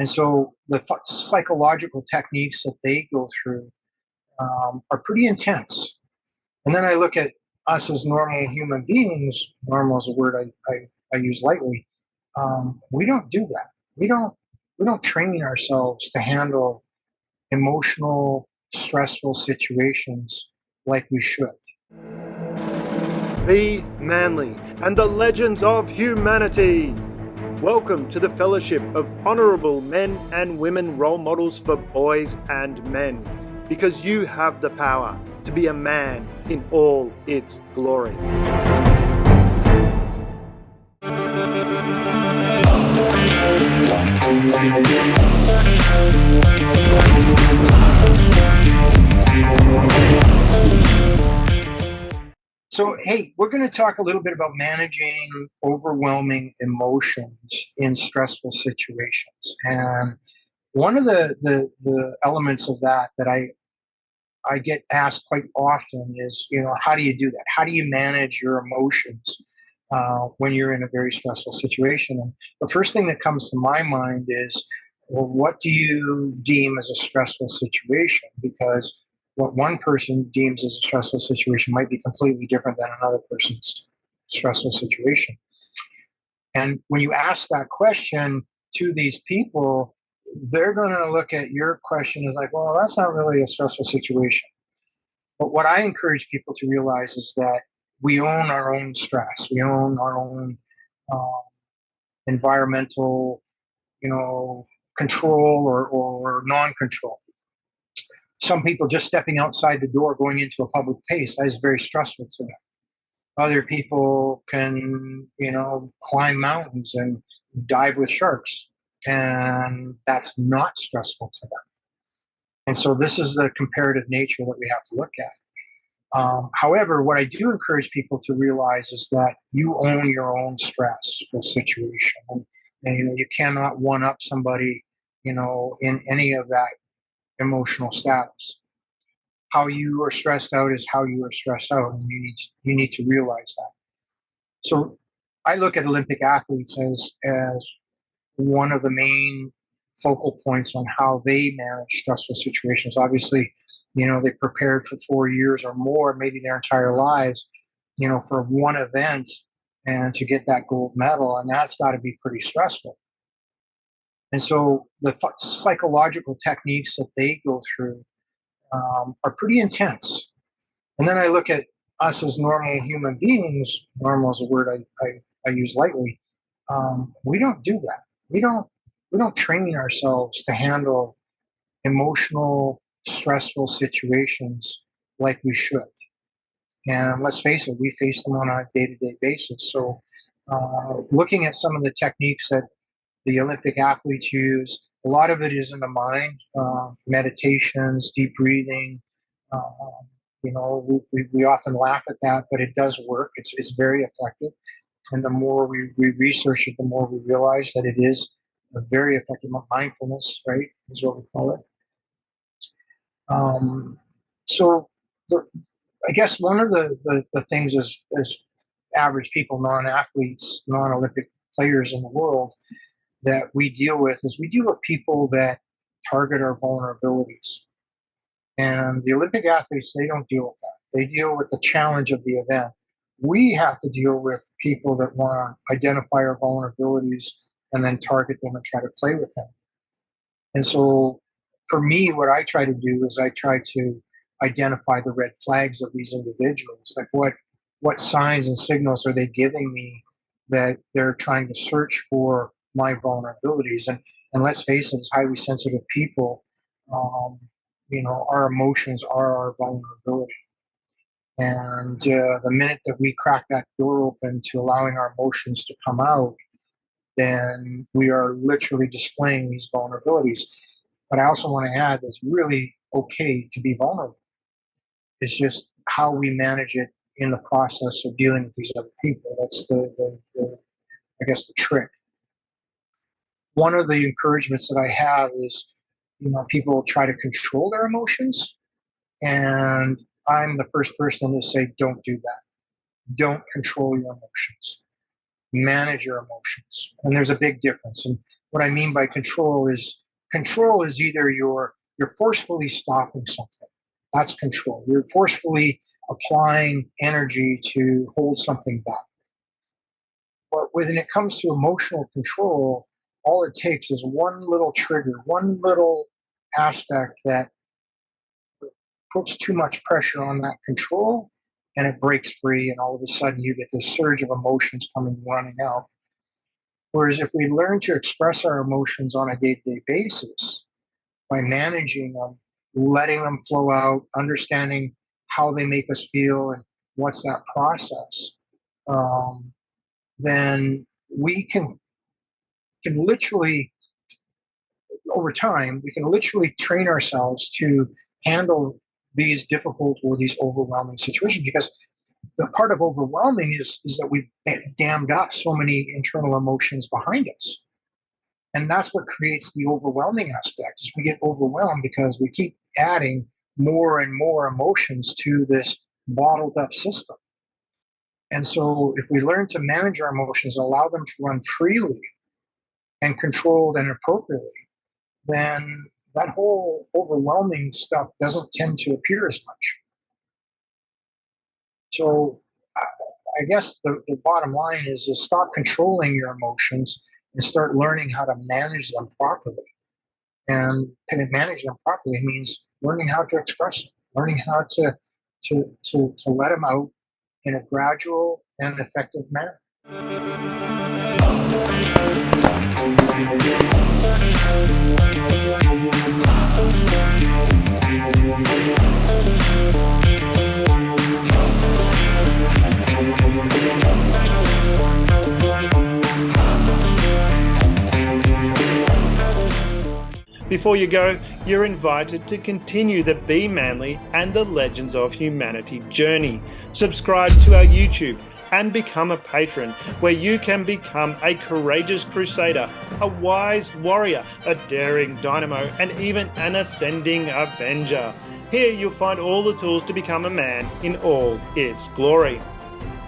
And so the psychological techniques that they go through are pretty intense. And then I look at us as normal human beings. Normal is a word I use lightly. We don't do that. We don't train ourselves to handle emotional, stressful situations like we should. Be manly and the legends of humanity. Welcome to the Fellowship of Honourable Men and Women Role Models for Boys and Men, because you have the power to be a man in all its glory. So, hey, we're going to talk a little bit about managing overwhelming emotions in stressful situations. And one of the elements of that I get asked quite often is, how do you do that? How do you manage your emotions when you're in a very stressful situation? And the first thing that comes to my mind is, well, what do you deem as a stressful situation? Because what one person deems as a stressful situation might be completely different than another person's stressful situation. And when you ask that question to these people, they're going to look at your question as like, well, that's not really a stressful situation. But what I encourage people to realize is that we own our own stress. We own our own uh, environmental, control or non-control. Some people just stepping outside the door, going into a public place, that is very stressful to them. Other people can, climb mountains and dive with sharks, and that's not stressful to them. And so this is the comparative nature that we have to look at. However, what I do encourage people to realize is that you own your own stressful situation, and you cannot one up somebody, in any of that emotional status. How you are stressed out is how you are stressed out, and you need to realize that. So I look at Olympic athletes as one of the main focal points on how they manage stressful situations. Obviously, they prepared for 4 years or more, maybe their entire lives, for one event and to get that gold medal, and that's got to be pretty stressful. And so the psychological techniques that they go through are pretty intense. And then I look at us as normal human beings. Normal is a word I use lightly. We don't do that. We don't train ourselves to handle emotional, stressful situations like we should. And let's face it, we face them on a day-to-day basis. So, looking at some of the techniques that the Olympic athletes use, a lot of it is in the mind, meditations, deep breathing. Uh, we often laugh at that, but it does work. It's very effective. And the more we research it, the more we realize that it is a very effective. Mindfulness, right, is what we call it. So I guess one of the things as average people, non-athletes, non-Olympic players in the world, that we deal with people that target our vulnerabilities. And the Olympic athletes, they don't deal with that. They deal with the challenge of the event. We have to deal with people that want to identify our vulnerabilities and then target them and try to play with them. And so for me, what I try to do is I try to identify the red flags of these individuals. Like what signs and signals are they giving me that they're trying to search for my vulnerabilities? And let's face it, as highly sensitive people, our emotions are our vulnerability. And the minute that we crack that door open to allowing our emotions to come out, then we are literally displaying these vulnerabilities. But I also want to add that's really okay to be vulnerable. It's just how we manage it in the process of dealing with these other people. That's I guess the trick. One of the encouragements that I have is, people try to control their emotions, and I'm the first person to say, don't do that. Don't control your emotions. manage your emotions. And there's a big difference. And what I mean by control is either you're forcefully stopping something. That's control. You're forcefully applying energy to hold something back. But when it comes to emotional control, all it takes is one little trigger, one little aspect that puts too much pressure on that control, and it breaks free, and all of a sudden you get this surge of emotions coming running out. Whereas if we learn to express our emotions on a day-to-day basis by managing them, letting them flow out, understanding how they make us feel and what's that process, then we can literally, over time, we can literally train ourselves to handle these difficult or these overwhelming situations. Because the part of overwhelming is that we've dammed up so many internal emotions behind us. And that's what creates the overwhelming aspect, is we get overwhelmed because we keep adding more and more emotions to this bottled up system. And so if we learn to manage our emotions, allow them to run freely and controlled and appropriately, then that whole overwhelming stuff doesn't tend to appear as much. So I guess the bottom line is stop controlling your emotions and start learning how to manage them properly. And manage them properly means learning how to express them, learning how to let them out in a gradual and effective manner. Before you go, you're invited to continue the Be Manly and the Legends of Humanity journey. Subscribe to our YouTube and become a patron, where you can become a courageous crusader, a wise warrior, a daring dynamo, and even an ascending avenger. Here you'll find all the tools to become a man in all its glory.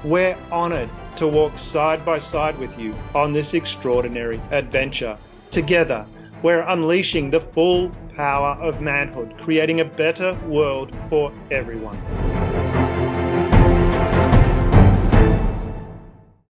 We're honored to walk side by side with you on this extraordinary adventure. Together, we're unleashing the full power of manhood, creating a better world for everyone.